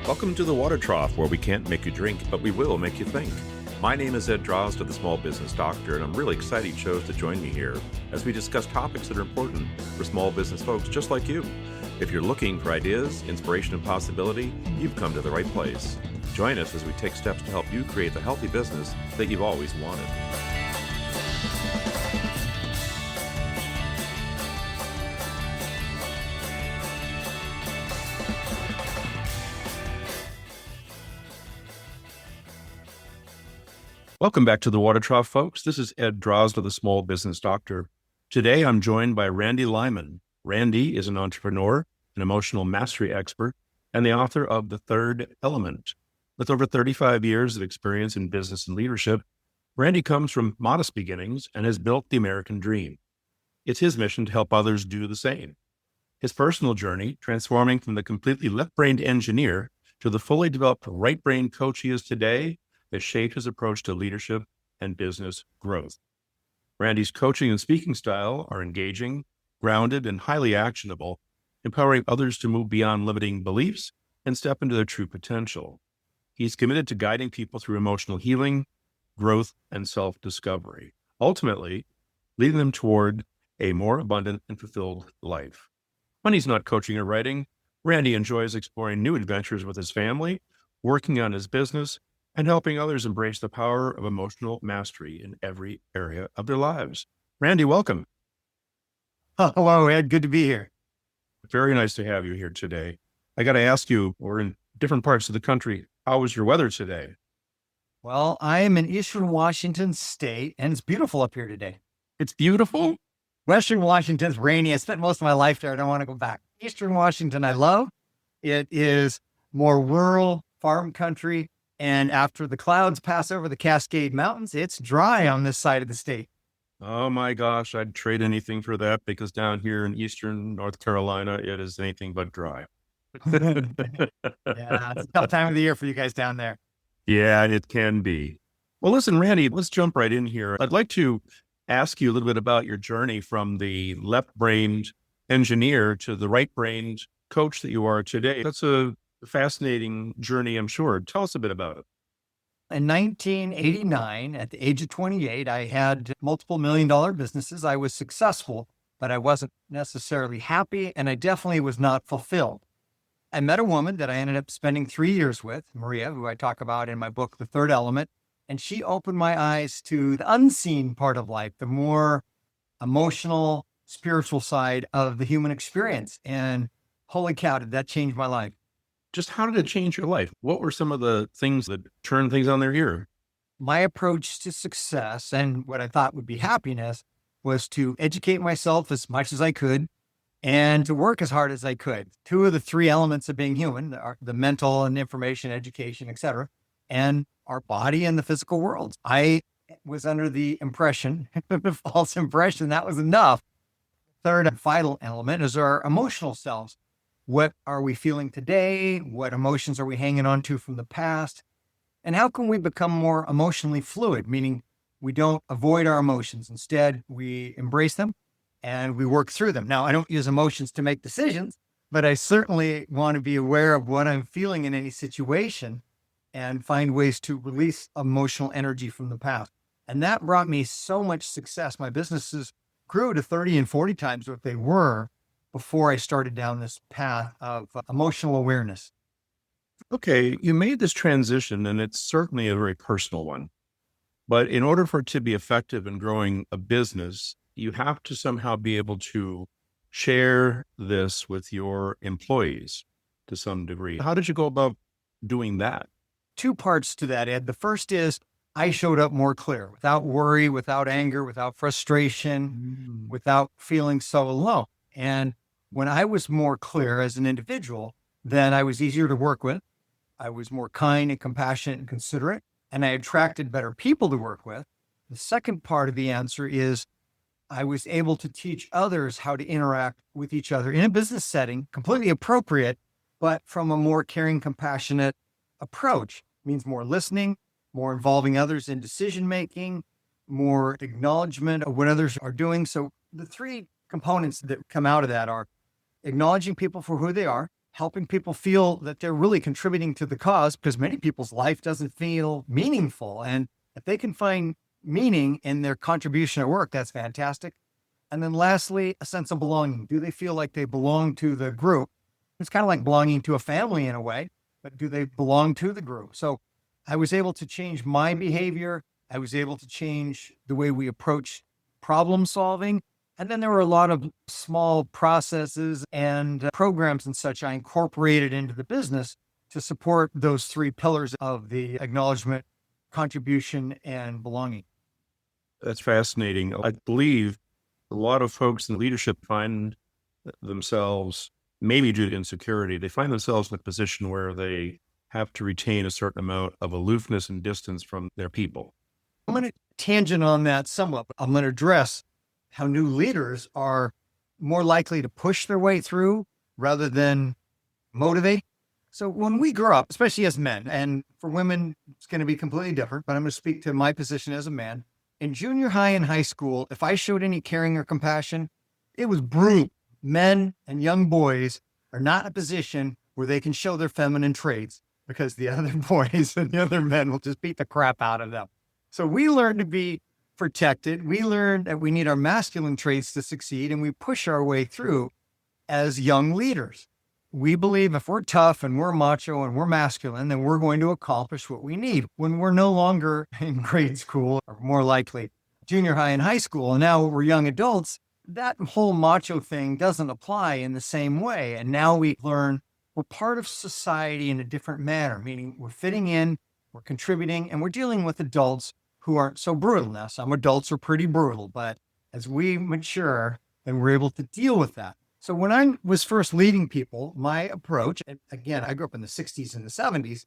Welcome to the Water Trough, where we can't make you drink, but we will make you think. My name is Ed Drozd, the Small Business Doctor, and I'm really excited you chose to join me here as we discuss topics that are important for small business folks just like you. If you're looking for ideas, inspiration, and possibility, you've come to the right place. Join us as we take steps to help you create the healthy business that you've always wanted. Welcome back to the Water Trough, folks. This is Ed Drozd, the Small Business Doctor. Today, I'm joined by Randy Lyman. Randy is an entrepreneur, an emotional mastery expert, and the author of The Third Element. With over 35 years of experience in business and leadership, Randy comes from modest beginnings and has built the American dream. It's his mission to help others do the same. His personal journey, transforming from the completely left-brained engineer to the fully developed right-brained coach he is today, has shaped his approach to leadership and business growth. Randy's coaching and speaking style are engaging, grounded, and highly actionable, empowering others to move beyond limiting beliefs and step into their true potential. He's committed to guiding people through emotional healing, growth, and self-discovery, ultimately leading them toward a more abundant and fulfilled life. When he's not coaching or writing, Randy enjoys exploring new adventures with his family, working on his business, and helping others embrace the power of emotional mastery in every area of their lives. Randy, welcome. Hello, Ed. Good to be here. Very nice to have you here today. I got to ask you, we're in different parts of the country. How was your weather today? Well, I am in Eastern Washington State, and it's beautiful up here today. It's beautiful? Western Washington's rainy. I spent most of my life there. I don't want to go back. Eastern Washington, I love. It is more rural, farm country. And after the clouds pass over the Cascade Mountains, it's dry on this side of the state. Oh my gosh, I'd trade anything for that, because down here in Eastern North Carolina, it is anything but dry. Yeah, it's a tough time of the year for you guys down there. Yeah, it can be. Well, listen, Randy, let's jump right in here. I'd like to ask you a little bit about your journey from the left-brained engineer to the right-brained coach that you are today. That's a fascinating journey, I'm sure. Tell us a bit about it. In 1989, at the age of 28, I had multiple million-dollar businesses. I was successful, but I wasn't necessarily happy, and I definitely was not fulfilled. I met a woman that I ended up spending 3 years with, Maria, who I talk about in my book, The Third Element, and she opened my eyes to the unseen part of life, the more emotional, spiritual side of the human experience. And holy cow, did that change my life. Just how did it change your life? What were some of the things that turned things on their ear? My approach to success and what I thought would be happiness was to educate myself as much as I could and to work as hard as I could. Two of the three elements of being human are the mental and information, education, etc., and our body and the physical world. I was under the impression, the false impression, that was enough. Third and vital element is our emotional selves. What are we feeling today? What emotions are we hanging on to from the past? And how can we become more emotionally fluid, meaning we don't avoid our emotions. Instead, we embrace them and we work through them. Now, I don't use emotions to make decisions, but I certainly want to be aware of what I'm feeling in any situation and find ways to release emotional energy from the past. And that brought me so much success. My businesses grew to 30 and 40 times what they were before I started down this path of emotional awareness. Okay, you made this transition, and it's certainly a very personal one. But in order for it to be effective in growing a business, you have to somehow be able to share this with your employees to some degree. How did you go about doing that? Two parts to that, Ed. The first is I showed up more clear, without worry, without anger, without frustration, without feeling so alone. And when I was more clear as an individual, then I was easier to work with. I was more kind and compassionate and considerate, and I attracted better people to work with. The second part of the answer is I was able to teach others how to interact with each other in a business setting, completely appropriate, but from a more caring, compassionate approach. It means more listening, more involving others in decision-making, more acknowledgement of what others are doing. So the three components that come out of that are acknowledging people for who they are, helping people feel that they're really contributing to the cause, because many people's life doesn't feel meaningful. And if they can find meaning in their contribution at work, that's fantastic. And then lastly, a sense of belonging. Do they feel like they belong to the group? It's kind of like belonging to a family in a way, but do they belong to the group? So I was able to change my behavior. I was able to change the way we approach problem solving. And then there were a lot of small processes and programs and such I incorporated into the business to support those three pillars of the acknowledgement, contribution, and belonging. That's fascinating. I believe a lot of folks in leadership find themselves, maybe due to insecurity, they find themselves in a position where they have to retain a certain amount of aloofness and distance from their people. I'm going to tangent on that somewhat, but I'm going to address how new leaders are more likely to push their way through rather than motivate. So when we grow up, especially as men, and for women, it's going to be completely different, but I'm going to speak to my position as a man. In junior high and high school, if I showed any caring or compassion, it was brutal. Men and young boys are not in a position where they can show their feminine traits because the other boys and the other men will just beat the crap out of them. So we learn to be protected. We learn that we need our masculine traits to succeed, and we push our way through as young leaders. We believe if we're tough and we're macho and we're masculine, then we're going to accomplish what we need. When we're no longer in grade school, or more likely junior high and high school, and now we're young adults, that whole macho thing doesn't apply in the same way. And now we learn we're part of society in a different manner, meaning we're fitting in, we're contributing, and we're dealing with adults who aren't so brutal. Now, some adults are pretty brutal, but as we mature, then we're able to deal with that. So when I was first leading people, my approach, and again, I grew up in the 60s and the 70s,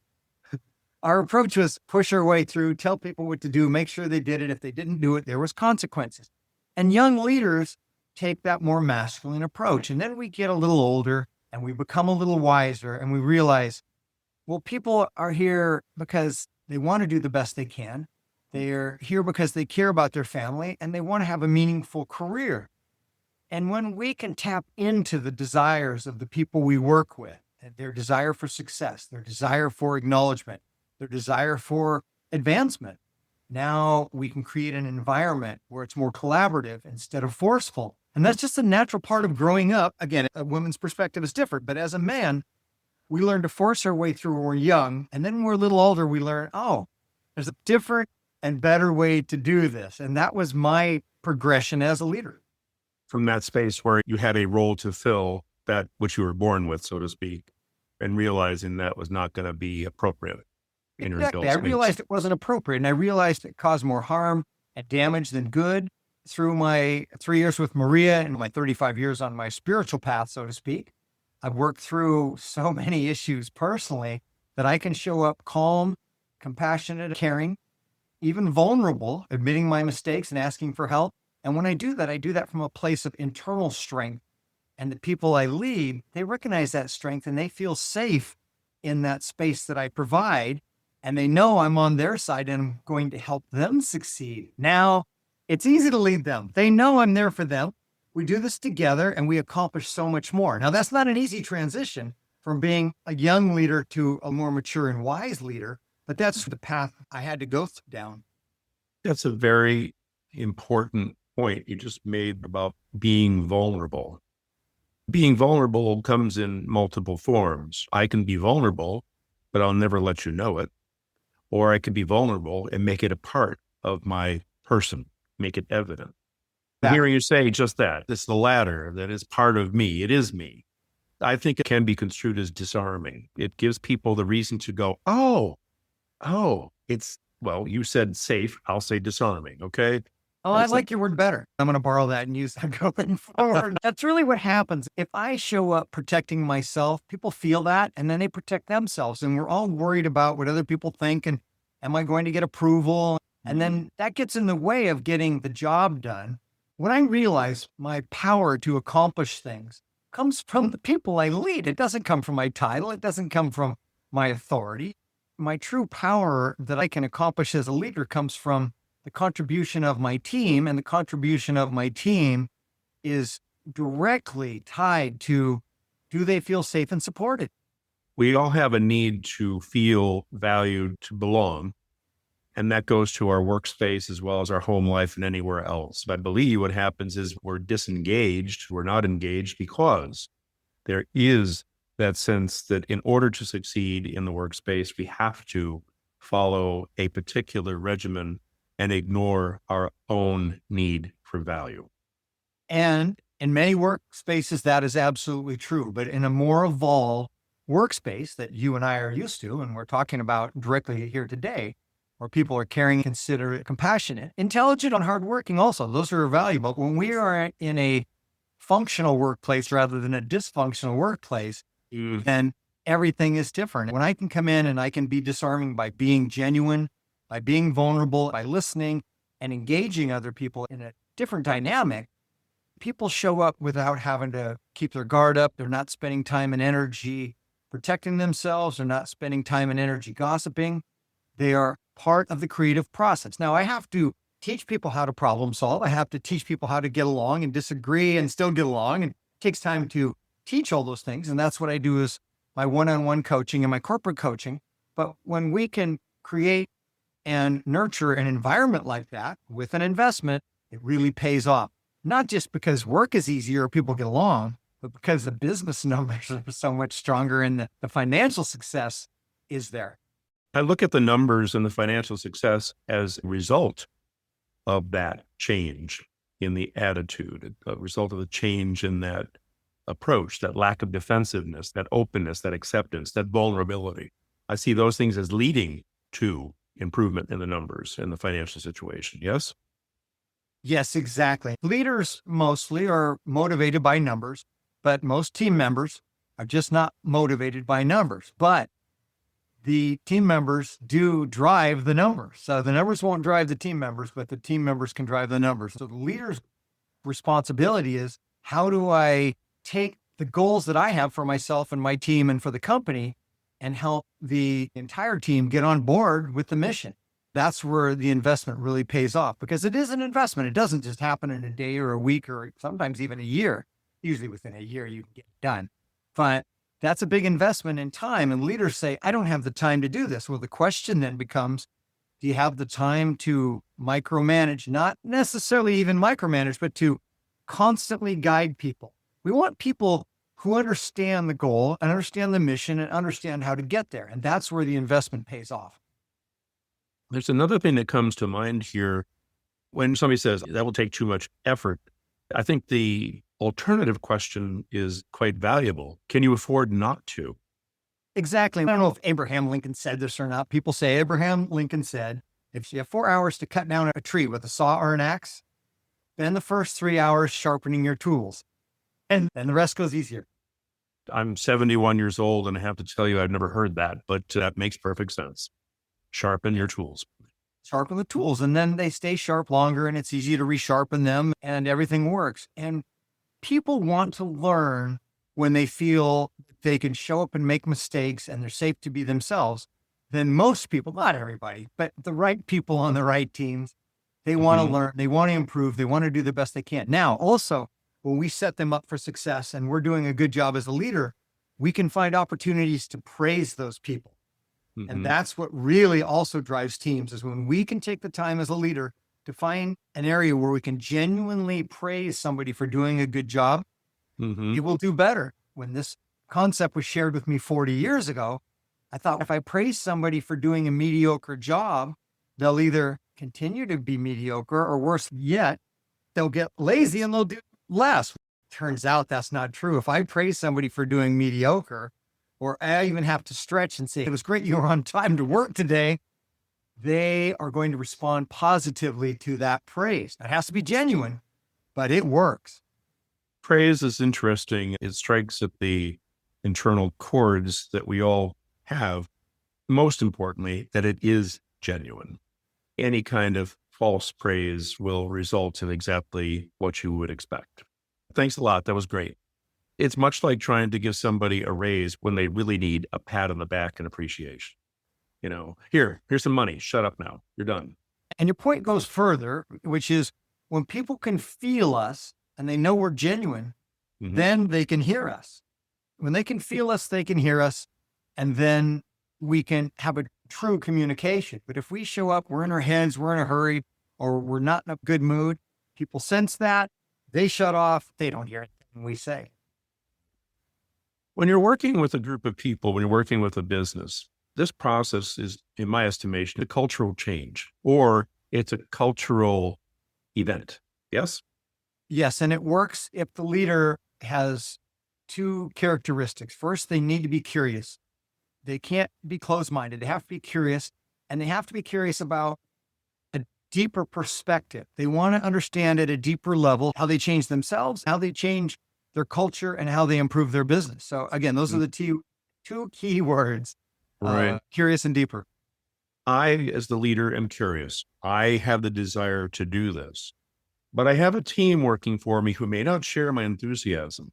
our approach was push our way through, tell people what to do, make sure they did it. If they didn't do it, there was consequences. And young leaders take that more masculine approach. And then we get a little older and we become a little wiser and we realize, well, people are here because they want to do the best they can. They're here because they care about their family and they want to have a meaningful career. And when we can tap into the desires of the people we work with, their desire for success, their desire for acknowledgement, their desire for advancement, now we can create an environment where it's more collaborative instead of forceful. And that's just a natural part of growing up. Again, a woman's perspective is different, but as a man, we learn to force our way through when we're young. And then when we're a little older, we learn, oh, there's a different and better way to do this. And that was my progression as a leader. From that space where you had a role to fill, that which you were born with, so to speak, and realizing that was not going to be appropriate in your adult I space. realized it wasn't appropriate, and I realized it caused more harm and damage than good. Through my 3 years with Maria and my 35 years on my spiritual path, so to speak, I've worked through so many issues personally that I can show up calm, compassionate, caring, even vulnerable, admitting my mistakes and asking for help. And when I do that from a place of internal strength. And the people I lead, they recognize that strength and they feel safe in that space that I provide. And they know I'm on their side and I'm going to help them succeed. Now, it's easy to lead them. They know I'm there for them. We do this together and we accomplish so much more. Now, that's not an easy transition from being a young leader to a more mature and wise leader, but that's the path I had to go down. That's a very important point you just made about being vulnerable. Being vulnerable comes in multiple forms. I can be vulnerable, but I'll never let you know it. Or I can be vulnerable and make it a part of my person, make it evident. I'm hearing you say just that. It's the latter, that is part of me. It is me. I think it can be construed as disarming. It gives people the reason to go, oh, it's, well, you said safe. I'll say disarming. Okay. Oh, I like your word better. I'm going to borrow that and use that going forward. That's really what happens. If I show up protecting myself, people feel that and then they protect themselves. And we're all worried about what other people think. And am I going to get approval? And then that gets in the way of getting the job done. When I realize my power to accomplish things comes from the people I lead, it doesn't come from my title. It doesn't come from my authority. My true power that I can accomplish as a leader comes from the contribution of my team, and the contribution of my team is directly tied to do they feel safe and supported? We all have a need to feel valued, to belong. And that goes to our workspace as well as our home life and anywhere else. But I believe what happens is we're disengaged, we're not engaged because there is that sense that in order to succeed in the workspace, we have to follow a particular regimen and ignore our own need for value. And in many workspaces, that is absolutely true. But in a more evolved workspace that you and I are used to, and we're talking about directly here today, where people are caring, considerate, compassionate, intelligent, and hardworking also. Those are valuable. When we are in a functional workplace rather than a dysfunctional workplace, then everything is different. When I can come in and I can be disarming by being genuine, by being vulnerable, by listening and engaging other people in a different dynamic, people show up without having to keep their guard up. They're not spending time and energy protecting themselves. They're not spending time and energy gossiping. They are part of the creative process. Now, I have to teach people how to problem solve. I have to teach people how to get along and disagree and still get along. And it takes time to teach all those things. And that's what I do is my one-on-one coaching and my corporate coaching. But when we can create and nurture an environment like that with an investment, it really pays off. Not just because work is easier or people get along, but because the business numbers are so much stronger and the financial success is there. I look at the numbers and the financial success as a result of that change in the attitude, a result of the change in that approach, that lack of defensiveness, that openness, that acceptance, that vulnerability. I see those things as leading to improvement in the numbers and the financial situation. Yes? Yes, exactly. Leaders mostly are motivated by numbers, but most team members are just not motivated by numbers. But the team members do drive the numbers. So the numbers won't drive the team members, but the team members can drive the numbers. So the leader's responsibility is, how do I take the goals that I have for myself and my team and for the company and help the entire team get on board with the mission? That's where the investment really pays off, because it is an investment. It doesn't just happen in a day or a week or sometimes even a year. Usually within a year, you can get it done. But that's a big investment in time. And leaders say, I don't have the time to do this. Well, the question then becomes, do you have the time to micromanage, not necessarily even micromanage, but to constantly guide people? We want people who understand the goal and understand the mission and understand how to get there. And that's where the investment pays off. There's another thing that comes to mind here when somebody says that will take too much effort. I think the alternative question is quite valuable. Can you afford not to? Exactly. I don't know if Abraham Lincoln said this or not. People say Abraham Lincoln said, if you have 4 hours to cut down a tree with a saw or an axe, spend the first 3 hours sharpening your tools. And then the rest goes easier. I'm 71 years old and I have to tell you, I've never heard that, but that makes perfect sense. Sharpen your tools. Sharpen the tools, and then they stay sharp longer and it's easy to resharpen them and everything works. And people want to learn when they feel they can show up and make mistakes and they're safe to be themselves. Then most people, not everybody, but the right people on the right teams, they want to learn, they want to improve, they want to do the best they can. Now, also, when we set them up for success and we're doing a good job as a leader, we can find opportunities to praise those people. And that's what really also drives teams, is when we can take the time as a leader to find an area where we can genuinely praise somebody for doing a good job. You will do better. When this concept was shared with me 40 years ago, I thought, if I praise somebody for doing a mediocre job, they'll either continue to be mediocre, or worse yet, they'll get lazy and they'll do less. Turns out that's not true. If I praise somebody for doing mediocre, or I even have to stretch and say, it was great you were on time to work today, they are going to respond positively to that praise. It has to be genuine, but it works. Praise is interesting. It strikes at the internal chords that we all have. Most importantly, that it is genuine. Any kind of false praise will result in exactly what you would expect. Thanks a lot. That was great. It's much like trying to give somebody a raise when they really need a pat on the back and appreciation. You know, here's some money. Shut up now. You're done. And your point goes further, which is when people can feel us and they know we're genuine, then they can hear us. When they can feel us, they can hear us, and then we can have a true communication. But if we show up, we're in our heads, we're in a hurry, or we're not in a good mood, people sense that, they shut off, they don't hear anything we say. When you're working with a group of people, when you're working with a business, this process is, in my estimation, a cultural change, or it's a cultural event. Yes? Yes, and it works if the leader has two characteristics. First, they need to be curious. They can't be closed-minded. They have to be curious, and they have to be curious about a deeper perspective. They want to understand at a deeper level how they change themselves, how they change their culture, and how they improve their business. So again, those are the two key words, Right. curious and deeper. I, as the leader, am curious. I have the desire to do this, but I have a team working for me who may not share my enthusiasm.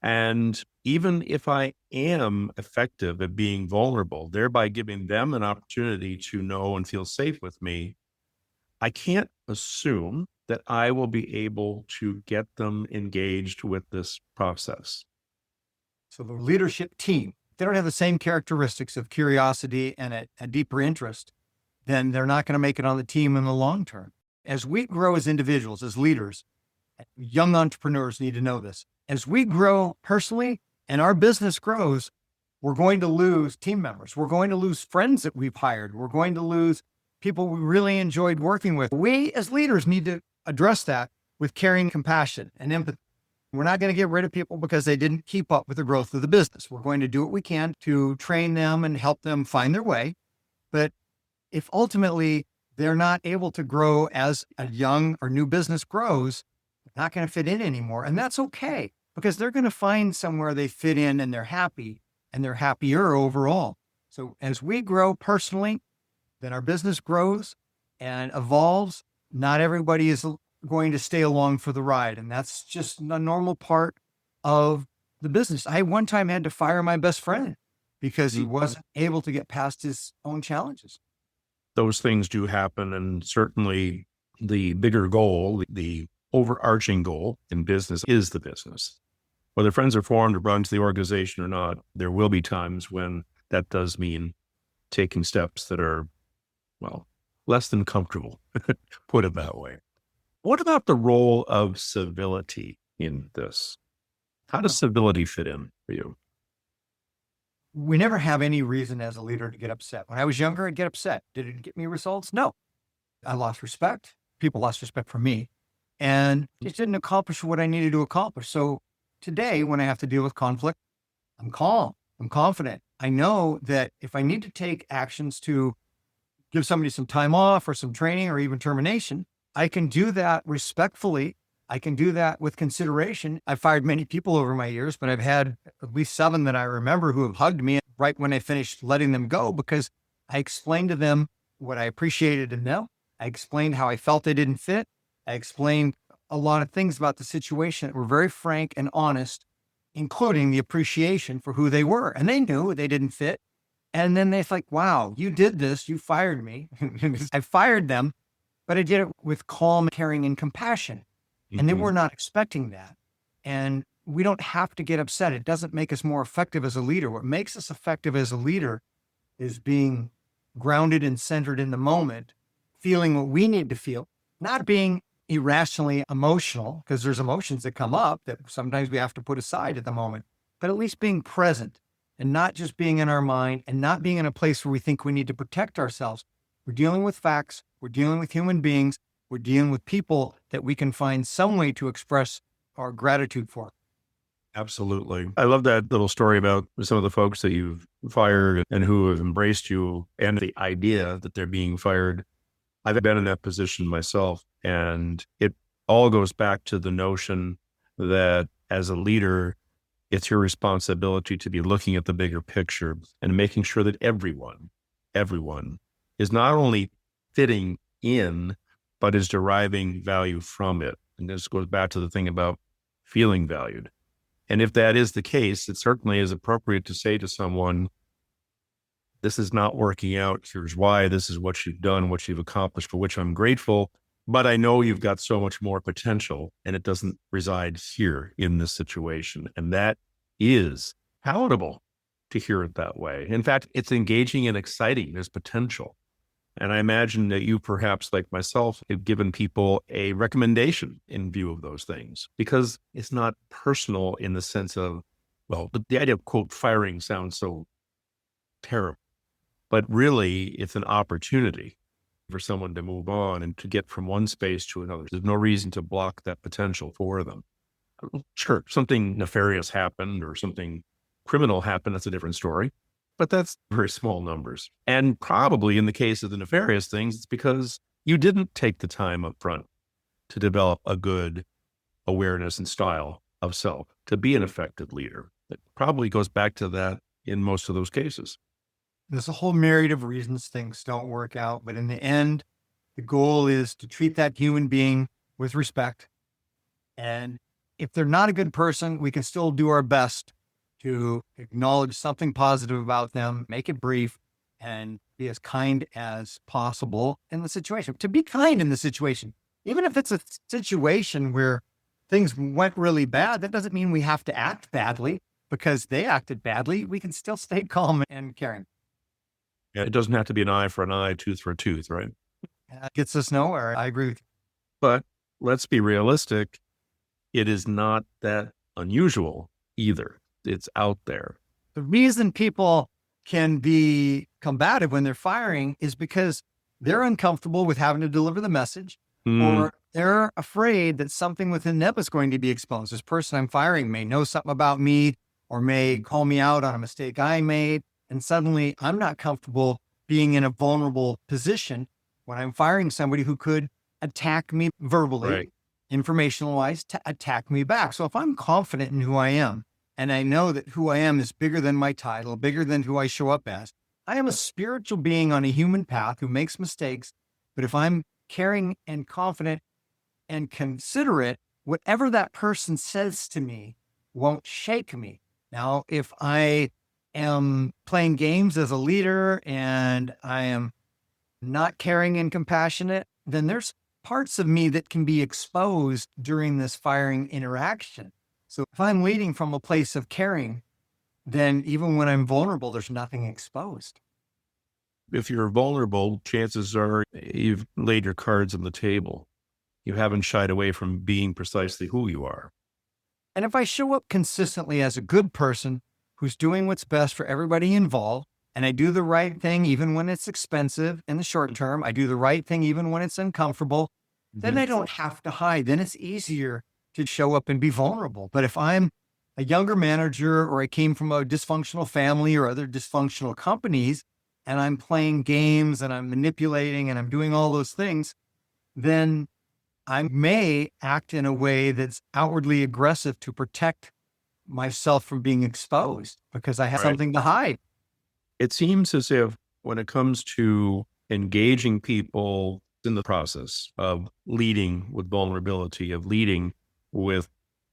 And even if I am effective at being vulnerable, thereby giving them an opportunity to know and feel safe with me, I can't assume that I will be able to get them engaged with this process. So the leadership team, if they don't have the same characteristics of curiosity and a deeper interest, then they're not going to make it on the team in the long term. As we grow as individuals, as leaders, young entrepreneurs need to know this. As we grow personally and our business grows, we're going to lose team members. We're going to lose friends that we've hired. We're going to lose people we really enjoyed working with. We as leaders need to address that with caring, compassion, and empathy. We're not going to get rid of people because they didn't keep up with the growth of the business. We're going to do what we can to train them and help them find their way. But if ultimately they're not able to grow as a young or new business grows, they're not going to fit in anymore. And that's okay, because they're going to find somewhere they fit in and they're happy and they're happier overall. So as we grow personally, then our business grows and evolves. Not everybody is going to stay along for the ride. And that's just a normal part of the business. I one time had to fire my best friend because he wasn't able to get past his own challenges. Those things do happen. And certainly the bigger goal, the overarching goal in business is the business. Whether friends are formed or brought into the organization or not, there will be times when that does mean taking steps that are, well, less than comfortable, put it that way. What about the role of civility in this? How does civility fit in for you? We never have any reason as a leader to get upset. When I was younger, I'd get upset. Did it get me results? No. I lost respect. People lost respect for me, and it didn't accomplish what I needed to accomplish. So today, when I have to deal with conflict, I'm calm. I'm confident. I know that if I need to take actions to give somebody some time off or some training or even termination, I can do that respectfully. I can do that with consideration. I've fired many people over my years, but I've had at least 7 that I remember who have hugged me right when I finished letting them go, because I explained to them what I appreciated in them. I explained how I felt they didn't fit. I explained a lot of things about the situation that were very frank and honest, including the appreciation for who they were. And they knew they didn't fit. And then they're like, wow, you did this. You fired me. I fired them, but I did it with calm, caring, and compassion. And they were not expecting that. And we don't have to get upset. It doesn't make us more effective as a leader. What makes us effective as a leader is being grounded and centered in the moment, feeling what we need to feel, not being irrationally emotional, because there's emotions that come up that sometimes we have to put aside at the moment, but at least being present and not just being in our mind and not being in a place where we think we need to protect ourselves. We're dealing with facts. We're dealing with human beings. We're dealing with people that we can find some way to express our gratitude for. Absolutely. I love that little story about some of the folks that you've fired and who have embraced you and the idea that they're being fired. I've been in that position myself, and it all goes back to the notion that as a leader, it's your responsibility to be looking at the bigger picture and making sure that everyone is not only fitting in, but is deriving value from it. And this goes back to the thing about feeling valued. And if that is the case, it certainly is appropriate to say to someone, this is not working out. Here's why. This is what you've done, what you've accomplished, for which I'm grateful. But I know you've got so much more potential, and it doesn't reside here in this situation. And that is palatable to hear it that way. In fact, it's engaging and exciting. There's potential. And I imagine that you, perhaps like myself, have given people a recommendation in view of those things, because it's not personal in the sense of, well, the idea of quote firing sounds so terrible, but really it's an opportunity for someone to move on and to get from one space to another. There's no reason to block that potential for them. Sure, something nefarious happened or something criminal happened. That's a different story, but that's very small numbers. And probably in the case of the nefarious things, it's because you didn't take the time up front to develop a good awareness and style of self to be an effective leader. It probably goes back to that in most of those cases. There's a whole myriad of reasons things don't work out, but in the end, the goal is to treat that human being with respect. And if they're not a good person, we can still do our best to acknowledge something positive about them, make it brief, and be as kind as possible in the situation. To be kind in the situation, even if it's a situation where things went really bad, that doesn't mean we have to act badly because they acted badly. We can still stay calm and caring. Yeah, it doesn't have to be an eye for an eye, tooth for a tooth, right? That gets us nowhere. I agree with you. But let's be realistic. It is not that unusual either. It's out there. The reason people can be combative when they're firing is because they're uncomfortable with having to deliver the message, or they're afraid that something within them is going to be exposed. This person I'm firing may know something about me or may call me out on a mistake I made. And suddenly I'm not comfortable being in a vulnerable position when I'm firing somebody who could attack me verbally, Right. informational wise, to attack me back. So if I'm confident in who I am, and I know that who I am is bigger than my title, bigger than who I show up as, I am a spiritual being on a human path who makes mistakes. But if I'm caring and confident and considerate, whatever that person says to me won't shake me. Now, if I am playing games as a leader and I am not caring and compassionate, then there's parts of me that can be exposed during this firing interaction. So if I'm leading from a place of caring, then even when I'm vulnerable, there's nothing exposed. If you're vulnerable, chances are you've laid your cards on the table. You haven't shied away from being precisely who you are. And if I show up consistently as a good person who's doing what's best for everybody involved, and I do the right thing even when it's expensive in the short term, I do the right thing even when it's uncomfortable, then I don't have to hide. Then it's easier to show up and be vulnerable. But if I'm a younger manager or I came from a dysfunctional family or other dysfunctional companies, and I'm playing games and I'm manipulating and I'm doing all those things, then I may act in a way that's outwardly aggressive to protect myself from being exposed because I have Right. something to hide. It seems as if when it comes to engaging people in the process of leading with vulnerability, of leading with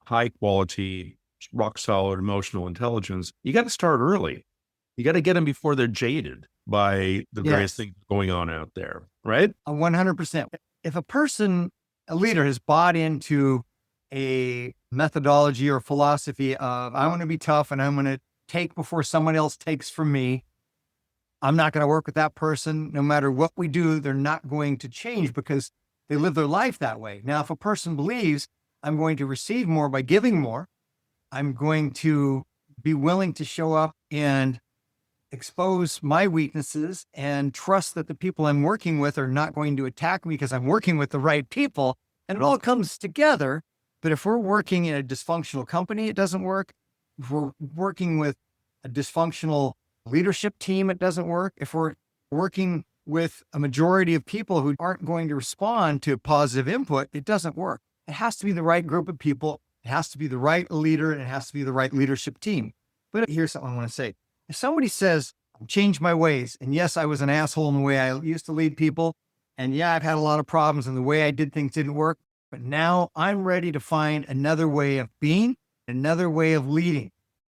high quality, rock solid emotional intelligence, you got to start early. You got to get them before they're jaded by the various Yes. things going on out there, right? 100%. If a leader has bought into a methodology or philosophy of, I want to be tough and I'm going to take before someone else takes from me, I'm not going to work with that person. No matter what we do, they're not going to change because they live their life that way. Now, if a person believes I'm going to receive more by giving more, I'm going to be willing to show up and expose my weaknesses and trust that the people I'm working with are not going to attack me because I'm working with the right people, and it all comes together. But if we're working in a dysfunctional company, it doesn't work. If we're working with a dysfunctional leadership team, it doesn't work. If we're working with a majority of people who aren't going to respond to positive input, it doesn't work. It has to be the right group of people. It has to be the right leader, and it has to be the right leadership team. But here's something I want to say. If somebody says, I've changed my ways, and yes, I was an asshole in the way I used to lead people, and yeah, I've had a lot of problems and the way I did things didn't work, but now I'm ready to find another way of being, another way of leading.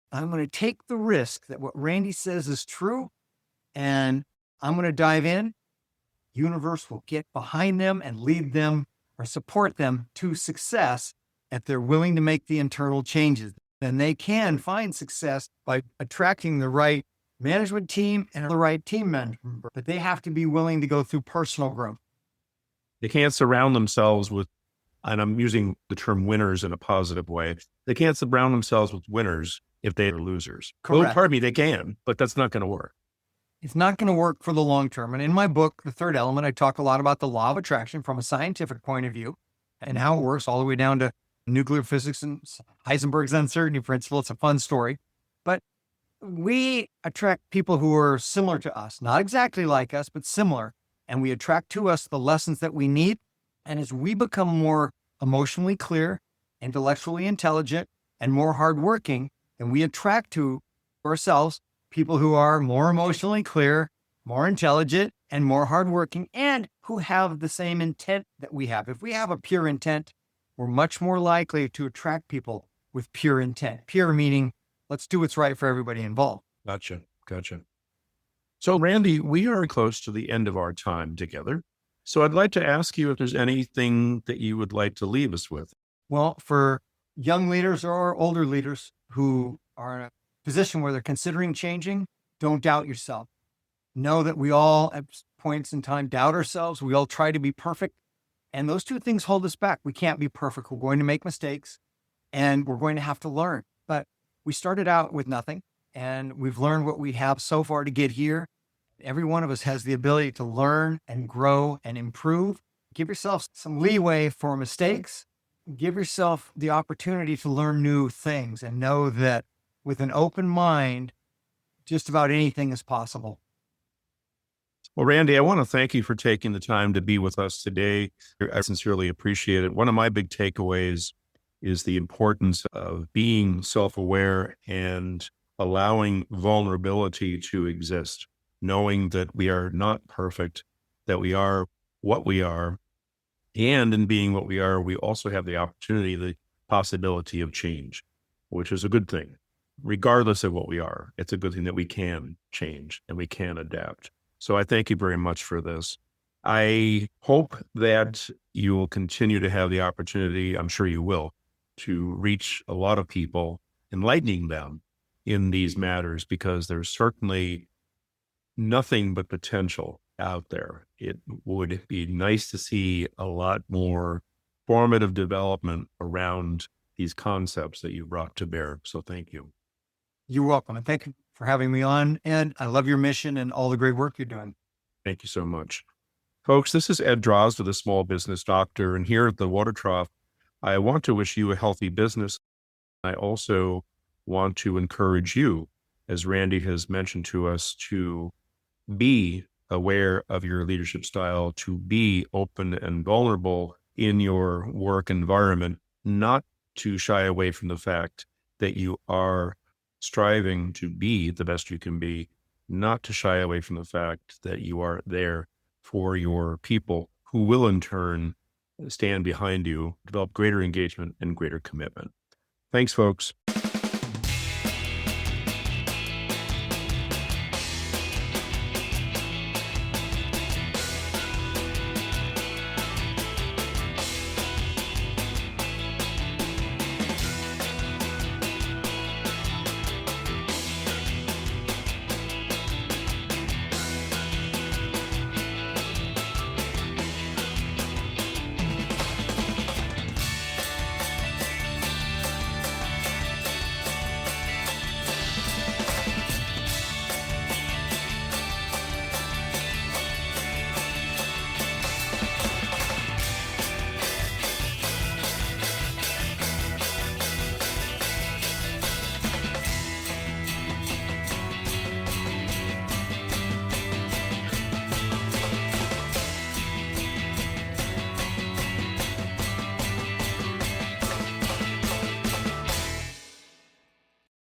I'm going to take the risk that what Randy says is true, and I'm going to dive in. Universe will get behind them and lead them or support them to success if they're willing to make the internal changes. then they can find success by attracting the right management team and the right team member. But they have to be willing to go through personal growth. They can't surround themselves with, and I'm using the term winners in a positive way, they can't surround themselves with winners if they are losers. Correct. Well, pardon me, they can, but that's not going to work. It's not going to work for the long term. And in my book, The Third Element, I talk a lot about the law of attraction from a scientific point of view and how it works all the way down to nuclear physics and Heisenberg's uncertainty principle. It's a fun story. But we attract people who are similar to us, not exactly like us, but similar. And we attract to us the lessons that we need. And as we become more emotionally clear, intellectually intelligent, and more hardworking, then we attract to ourselves people who are more emotionally clear, more intelligent, and more hardworking, and who have the same intent that we have. If we have a pure intent, we're much more likely to attract people with pure intent. Pure meaning, let's do what's right for everybody involved. Gotcha. So, Randy, we are close to the end of our time together. So I'd like to ask you if there's anything that you would like to leave us with. Well, for young leaders or older leaders who are in a position where they're considering changing, don't doubt yourself. Know that we all, at points in time, doubt ourselves. We all try to be perfect. And those two things hold us back. We can't be perfect. We're going to make mistakes and we're going to have to learn. But we started out with nothing and we've learned what we have so far to get here. Every one of us has the ability to learn and grow and improve. Give yourself some leeway for mistakes. Give yourself the opportunity to learn new things and know that with an open mind, just about anything is possible. Well, Randy, I want to thank you for taking the time to be with us today. I sincerely appreciate it. One of my big takeaways is the importance of being self-aware and allowing vulnerability to exist, knowing that we are not perfect, that we are what we are. And in being what we are, we also have the opportunity, the possibility of change, which is a good thing. Regardless of what we are, it's a good thing that we can change and we can adapt. So I thank you very much for this. I hope that you will continue to have the opportunity, I'm sure you will, to reach a lot of people, enlightening them in these matters, because there's certainly nothing but potential out there. It would be nice to see a lot more formative development around these concepts that you brought to bear. So thank you. You're welcome. And thank you for having me on. And I love your mission and all the great work you're doing. Thank you so much. Folks, this is Ed Drozda, the Small Business Doctor. And here at the Water Trough, I want to wish you a healthy business. I also want to encourage you, as Randy has mentioned to us, to be aware of your leadership style, to be open and vulnerable in your work environment, not to shy away from the fact that you are striving to be the best you can be, not to shy away from the fact that you are there for your people who will in turn stand behind you, develop greater engagement and greater commitment. Thanks, folks.